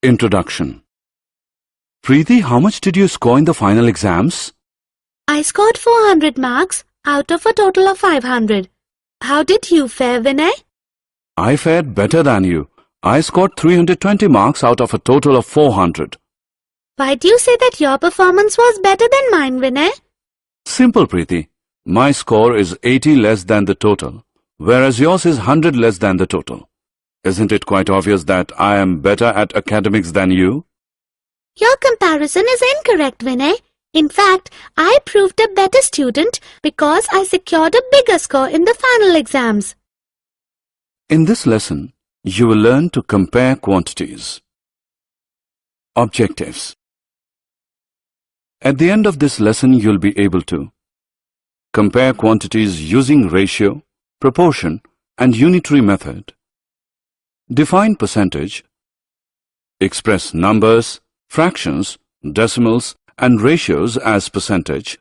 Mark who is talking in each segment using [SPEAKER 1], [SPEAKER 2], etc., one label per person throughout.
[SPEAKER 1] Introduction. Preeti, how much did you score in the final exams?
[SPEAKER 2] I scored 400 marks out of a total of 500. How did you fare, Vinay?
[SPEAKER 1] I fared better than you. I scored 320 marks out of a total of 400.
[SPEAKER 2] Why do you say that your performance was better than mine, Vinay?
[SPEAKER 1] Simple, Preeti. My score is 80 less than the total, whereas yours is 100 less than the total. Isn't it quite obvious that I am better at academics than you?
[SPEAKER 2] Your comparison is incorrect, Vinay. In fact, I proved a better student because I secured a bigger score in the final exams.
[SPEAKER 1] In this lesson, you will learn to compare quantities. Objectives. At the end of this lesson, you'll be able to compare quantities using ratio, proportion, and unitary method. Define percentage. Express numbers, fractions, decimals, and ratios as percentage.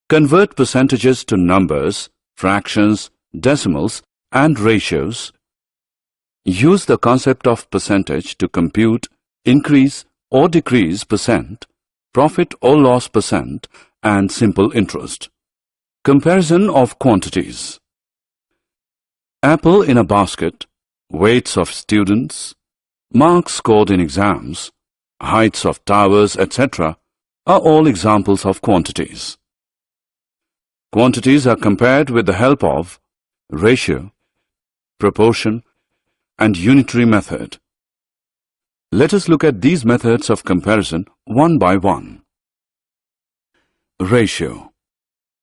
[SPEAKER 1] Convert percentages to numbers, fractions, decimals, and ratios. Use the concept of percentage to compute increase or decrease percent, profit or loss percent, and simple interest. Comparison of quantities. Apple in a basket, weights of students, marks scored in exams, heights of towers, etc. are all examples of quantities. Quantities are compared with the help of ratio, proportion, and unitary method. Let us look at these methods of comparison one by one. Ratio.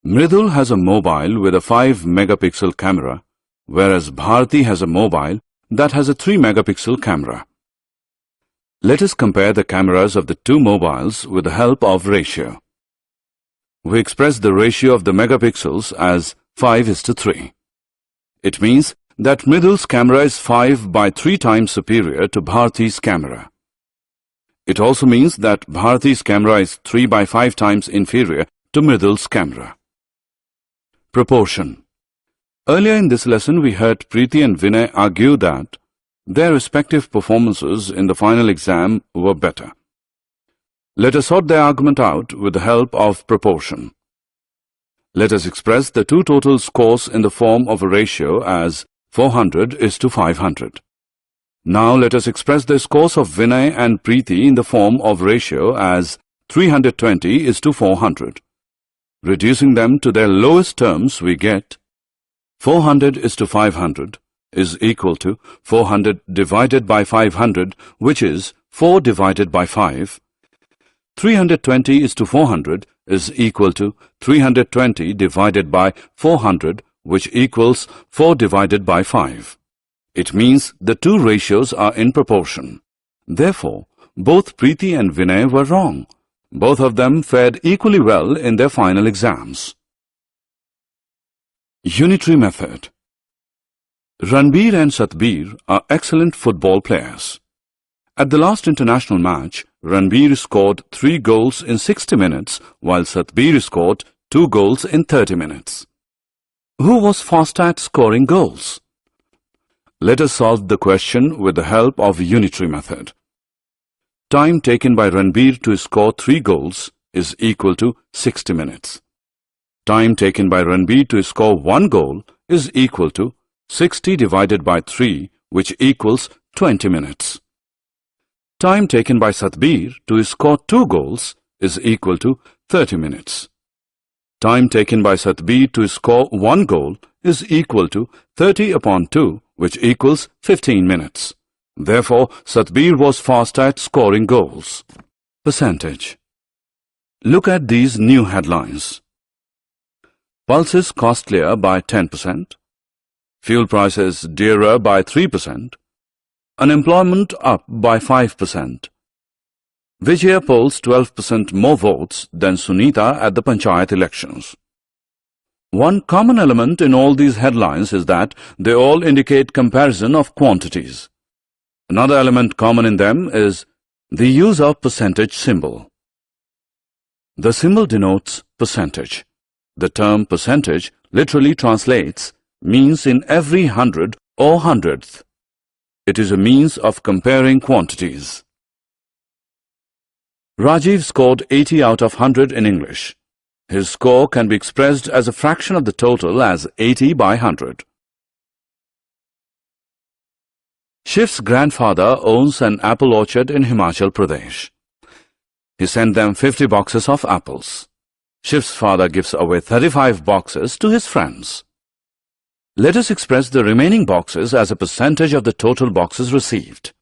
[SPEAKER 1] Mridul has a mobile with a 5-megapixel camera, whereas Bharti has a mobile that has a 3-megapixel camera. Let us compare the cameras of the two mobiles with the help of ratio. We express the ratio of the megapixels as 5:3. It means that Mridul's camera is 5 by 3 times superior to Bharti's camera. It also means that Bharti's camera is 3 by 5 times inferior to Mridul's camera. Proportion. Earlier in this lesson, we heard Preeti and Vinay argue that their respective performances in the final exam were better. Let us sort their argument out with the help of proportion. Let us express the two total scores in the form of a ratio as 400:500. Now let us express the scores of Vinay and Preeti in the form of ratio as 320:400. Reducing them to their lowest terms, we get 400:500 is equal to 400 divided by 500, which is 4 divided by 5. 320:400 is equal to 320 divided by 400, which equals 4 divided by 5. It means the two ratios are in proportion. Therefore, both Preeti and Vinay were wrong. Both of them fared equally well in their final exams. Unitary method. Ranbir and Satbir are excellent football players. At the last international match, Ranbir scored 3 goals in 60 minutes, while Satbir scored 2 goals in 30 minutes. Who was faster at scoring goals? Let us solve the question with the help of unitary method. Time taken by Ranbir to score 3 goals is equal to 60 minutes. Time taken by Ranbir to score 1 goal is equal to 60 divided by 3, which equals 20 minutes. Time taken by Satbir to score 2 goals is equal to 30 minutes. Time taken by Satbir to score 1 goal is equal to 30 upon 2, which equals 15 minutes. Therefore, Satbir was fast at scoring goals. Percentage. Look at these new headlines. Pulses costlier by 10%. Fuel prices dearer by 3%. Unemployment up by 5%. Vijaya polls 12% more votes than Sunita at the Panchayat elections. One common element in all these headlines is that they all indicate comparison of quantities. Another element common in them is the use of percentage symbol. The symbol denotes percentage. The term percentage literally translates means in every hundred or hundredth. It is a means of comparing quantities. Rajiv scored 80 out of 100 in English. His score can be expressed as a fraction of the total as 80 by 100. Shiv's grandfather owns an apple orchard in Himachal Pradesh. He sent them 50 boxes of apples. Shiv's father gives away 35 boxes to his friends. Let us express the remaining boxes as a percentage of the total boxes received.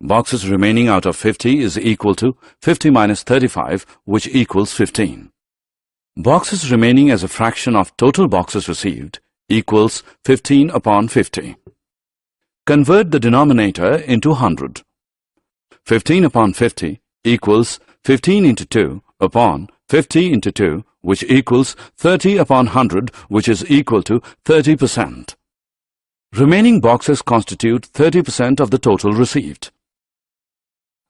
[SPEAKER 1] Boxes remaining out of 50 is equal to 50 minus 35, which equals 15. Boxes remaining as a fraction of total boxes received equals 15 upon 50. Convert the denominator into 100. 15 upon 50 equals 15 into 2 upon 50 into 2, which equals 30 upon 100, which is equal to 30%. Remaining boxes constitute 30% of the total received.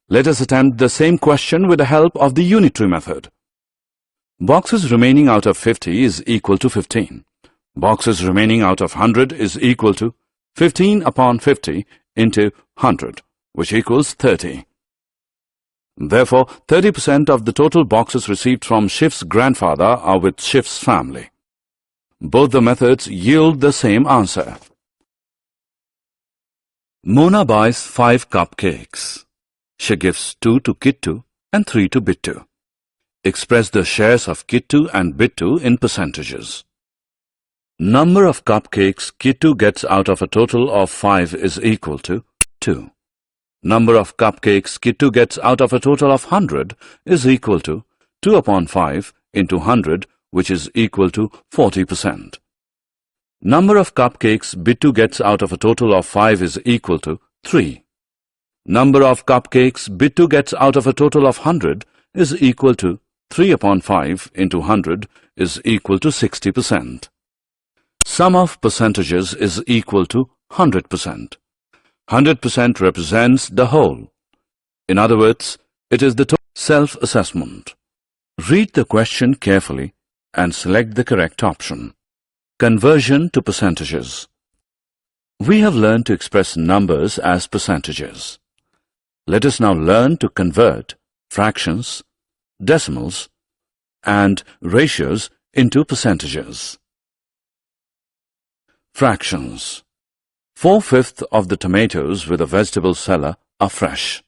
[SPEAKER 1] Let us attempt the same question with the help of the unitary method. Boxes remaining out of 50 is equal to 15. Boxes remaining out of 100 is equal to 15 upon 50 into 100, which equals 30. Therefore, 30% of the total boxes received from Shiv's grandfather are with Shiv's family. Both the methods yield the same answer. Mona buys 5 cupcakes. She gives 2 to Kittu and 3 to Bittu. Express the shares of Kittu and Bittu in percentages. Number of cupcakes Kittu gets out of a total of 5 is equal to 2. Number of cupcakes Kittu gets out of a total of 100 is equal to 2 upon 5 into 100, which is equal to 40%. Number of cupcakes Bittu gets out of a total of 5 is equal to 3. Number of cupcakes Bittu gets out of a total of 100 is equal to 3 upon 5 into 100 is equal to 60%. Sum of percentages is equal to 100%. 100% represents the whole. In other words, it is the total. Self-assessment. Read the question carefully and select the correct option. Conversion to percentages. We have learned to express numbers as percentages. Let us now learn to convert fractions, decimals, and ratios into percentages. Fractions. 4/5 of the tomatoes with a vegetable seller are fresh.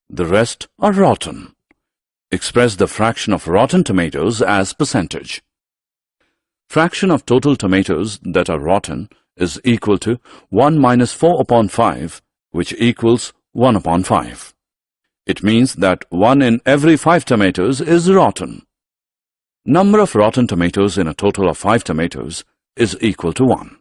[SPEAKER 1] The rest are rotten. Express the fraction of rotten tomatoes as percentage. Fraction of total tomatoes that are rotten is equal to 1 minus 4 upon 5, which equals 1 upon 5. It means that 1 in every 5 tomatoes is rotten. Number of rotten tomatoes in a total of 5 tomatoes is equal to 1.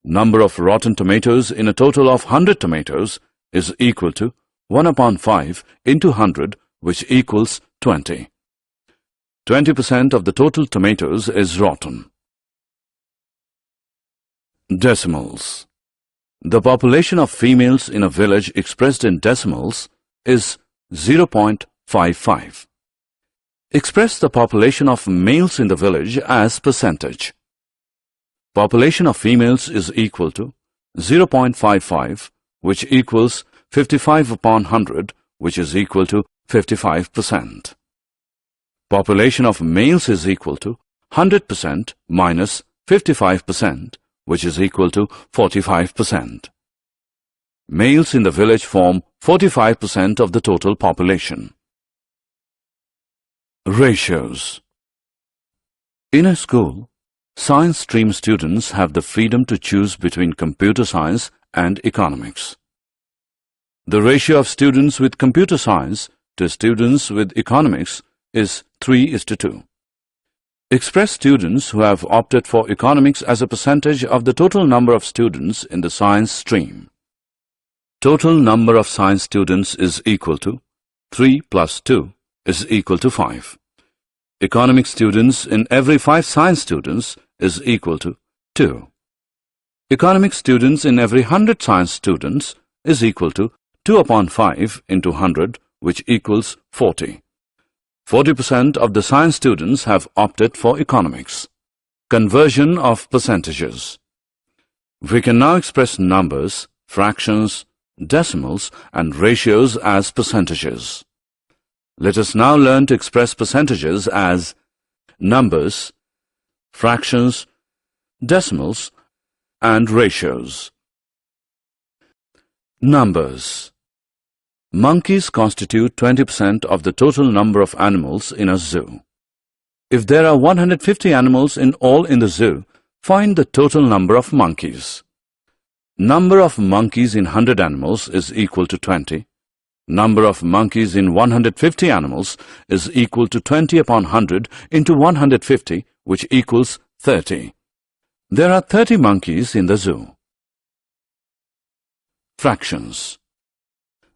[SPEAKER 1] Number of rotten tomatoes in a total of 100 tomatoes is equal to 1 upon 5 into 100, which equals 20. 20% of the total tomatoes is rotten. Decimals. The population of females in a village expressed in decimals is 0.55. Express the population of males in the village as percentage. Population of females is equal to 0.55, which equals 55 upon 100, which is equal to 55%. Population of males is equal to 100% minus 55%, which is equal to 45%. Males in the village form 45% of the total population. Ratios. In a school, science stream students have the freedom to choose between computer science and economics. The ratio of students with computer science to students with economics is 3:2. Express students who have opted for economics as a percentage of the total number of students in the science stream. Total number of science students is equal to 3 plus 2 is equal to 5. Economics students in every 5 science students is equal to 2. Economics students in every 100 science students is equal to 2 upon 5 into 100, which equals 40. 40% of the science students have opted for economics. Conversion of percentages. We can now express numbers, fractions, decimals, and ratios as percentages. Let us now learn to express percentages as numbers, fractions, decimals, and ratios. Numbers. Monkeys constitute 20% of the total number of animals in a zoo. If there are 150 animals in all in the zoo, find the total number of monkeys. Number of monkeys in 100 animals is equal to 20. Number of monkeys in 150 animals is equal to 20 upon 100 into 150, which equals 30. There are 30 monkeys in the zoo. Fractions.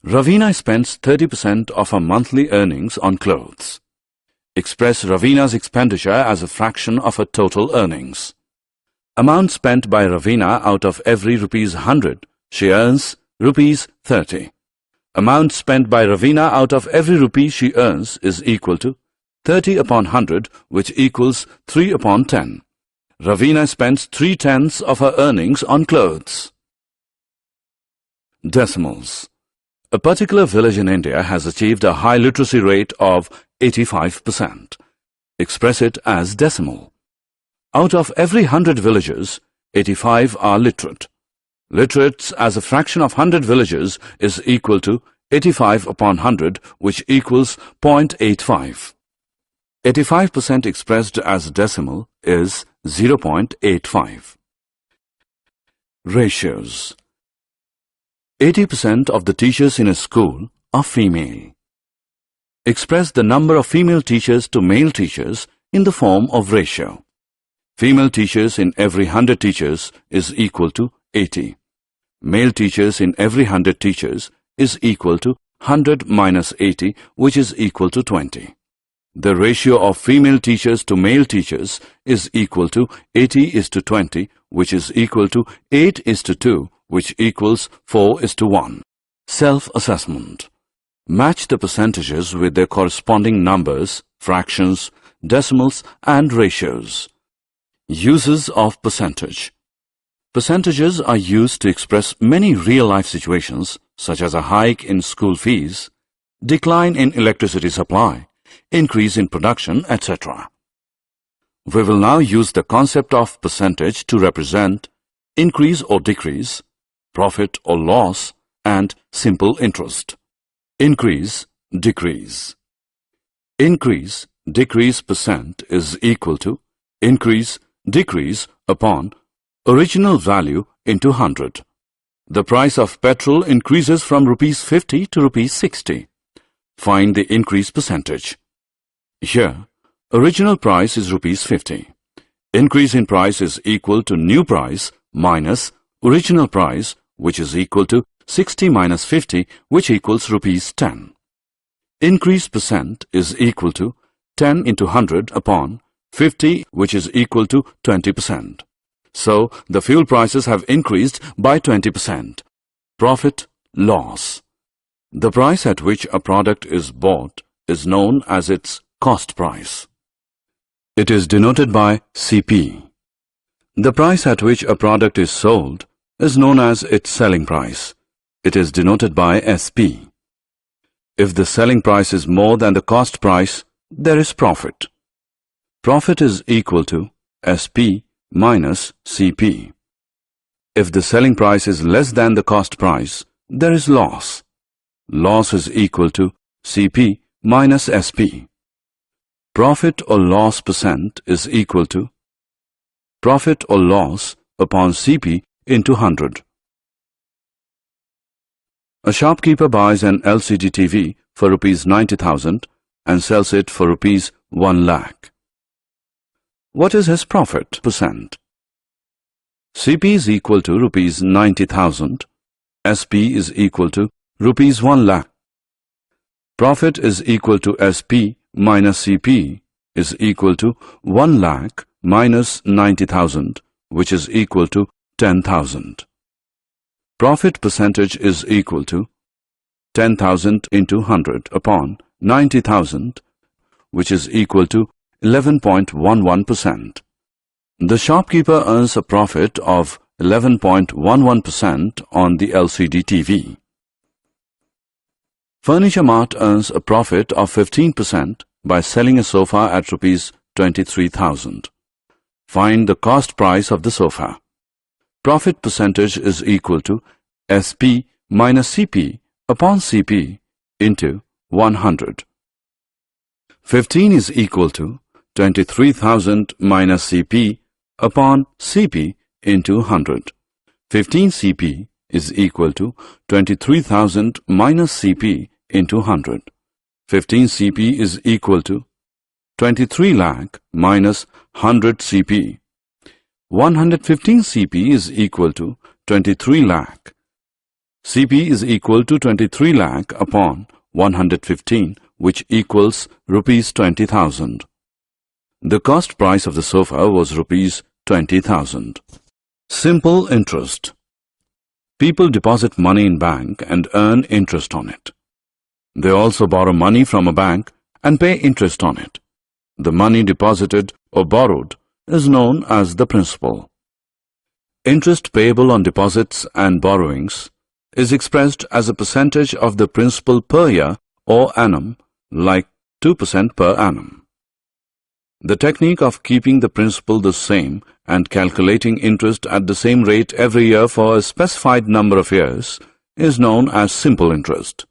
[SPEAKER 1] Ravina spends 30% of her monthly earnings on clothes. Express Ravina's expenditure as a fraction of her total earnings. Amount spent by Ravina out of every rupees 100, she earns rupees 30. Amount spent by Ravina out of every rupee she earns is equal to 30 upon 100, which equals 3 upon 10. Ravina spends 3/10 of her earnings on clothes. Decimals. A particular village in India has achieved a high literacy rate of 85%. Express it as decimal. Out of every 100 villagers, 85 are literate. Literates as a fraction of 100 villagers is equal to 85 upon 100, which equals 0.85. 85% expressed as decimal is 0.85. Ratios. 80% of the teachers in a school are female. Express the number of female teachers to male teachers in the form of ratio. Female teachers in every 100 teachers is equal to 80. Male teachers in every 100 teachers is equal to 100 minus 80, which is equal to 20. The ratio of female teachers to male teachers is equal to 80:20, which is equal to 8:2, which equals 4:1. Self-assessment. Match the percentages with their corresponding numbers, fractions, decimals, and ratios. Uses of percentage. Percentages are used to express many real-life situations, such as a hike in school fees, decline in electricity supply, increase in production, etc. We will now use the concept of percentage to represent increase or decrease, profit or loss, and simple interest. Increase, decrease. Increase, decrease percent is equal to increase, decrease upon original value into 100. The price of petrol increases from rupees 50 to rupees 60. Find the increase percentage. Here, original price is rupees 50. Increase in price is equal to new price minus original price, which is equal to 60 minus 50, which equals rupees 10. Increase percent is equal to 10 into 100 upon 50, which is equal to 20%. So, the fuel prices have increased by 20%. Profit, loss. The price at which a product is bought is known as its cost price. It is denoted by CP. The price at which a product is sold is known as its selling price. It is denoted by SP. If the selling price is more than the cost price, there is profit. Profit is equal to SP minus CP. If the selling price is less than the cost price, there is loss. Loss is equal to CP minus SP. Profit or loss percent is equal to profit or loss upon CP into 100. A shopkeeper buys an LCD TV for rupees 90,000 and sells it for rupees 1 lakh. What is his profit percent? CP is equal to rupees 90,000. SP is equal to rupees 1 lakh. Profit is equal to SP minus CP is equal to 1 lakh minus 90,000, which is equal to 10,000. Profit percentage is equal to 10,000 into 100 upon 90,000, which is equal to 11.11%. The shopkeeper earns a profit of 11.11% on the LCD TV. Furniture Mart earns a profit of 15% by selling a sofa at Rs 23,000. Find the cost price of the sofa. Profit percentage is equal to SP minus CP upon CP into 100. 15 is equal to 23,000 minus CP upon CP into 100. 15 CP is equal to 23,000 minus CP into 100. 15 CP is equal to 23 lakh minus 100 CP. 115 CP is equal to 23 lakh. CP is equal to 23 lakh upon 115, which equals Rs 20,000. The cost price of the sofa was Rs 20,000. Simple interest. People deposit money in bank and earn interest on it. They also borrow money from a bank and pay interest on it. The money deposited or borrowed is known as the principal. Interest payable on deposits and borrowings is expressed as a percentage of the principal per year or annum, like 2% per annum. The technique of keeping the principal the same and calculating interest at the same rate every year for a specified number of years is known as simple interest.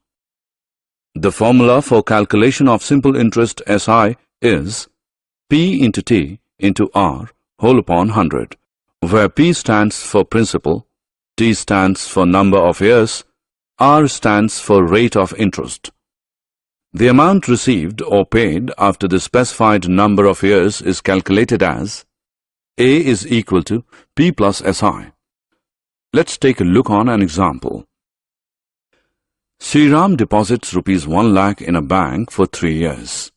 [SPEAKER 1] The formula for calculation of simple interest SI is P into T into R whole upon 100, where P stands for principal, T stands for number of years, R stands for rate of interest. The amount received or paid after the specified number of years is calculated as A is equal to P plus SI. Let's take a look on an example. Sriram deposits Rs 1 lakh in a bank for 3 years.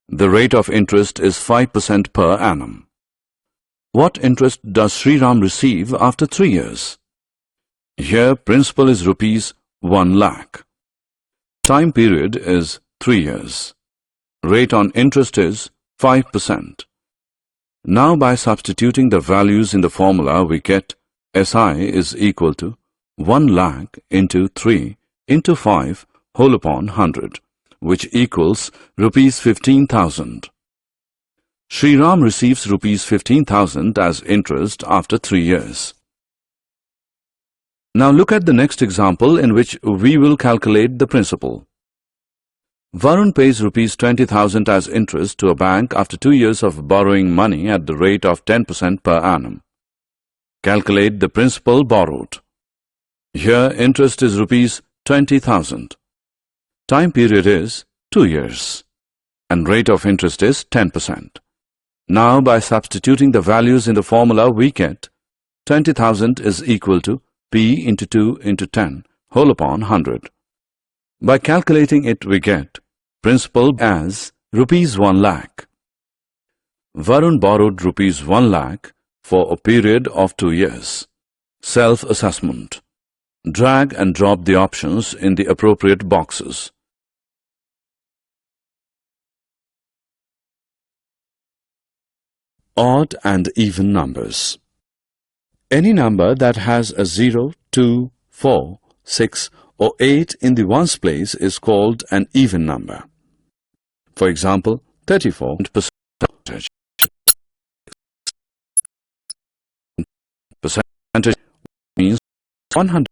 [SPEAKER 1] The rate of interest is 5% per annum. What interest does Sriram receive after 3 years? Here principal is Rs 1 lakh. Time period is 3 years. Rate on interest is 5%. Now by substituting the values in the formula we get SI is equal to 1 lakh into 3 into 5 whole upon 100, which equals Rs 15,000. Sriram receives Rs 15,000 as interest after 3 years. Now look at the next example in which we will calculate the principal. Varun pays Rs 20,000 as interest to a bank after 2 years of borrowing money at the rate of 10% per annum. Calculate the principal borrowed. Here interest is Rs 20,000. Time period is 2 years and rate of interest is 10%. Now by substituting the values in the formula we get 20,000 is equal to P into 2 into 10 whole upon 100. By calculating it we get principal as Rs 1 lakh. Varun borrowed Rs 1 lakh for a period of 2 years. Self-assessment. Drag and drop the options in the appropriate boxes. Odd and even numbers. Any number that has a 0, 2, 4, 6 or 8 in the ones place is called an even number. For example, 34% means 100.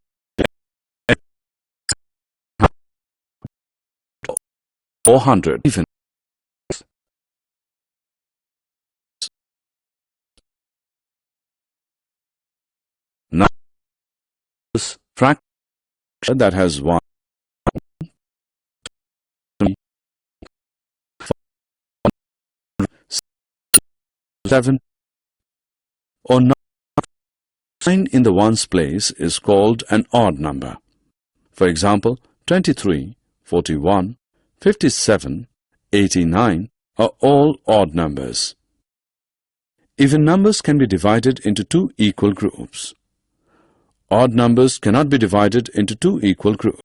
[SPEAKER 1] 400 even. Now, this fraction that has 1, 7 or 9 in the ones place is called an odd number. For example, 23, 41, 57, 89 are all odd numbers. Even numbers can be divided into 2 equal groups. Odd numbers cannot be divided into 2 equal groups.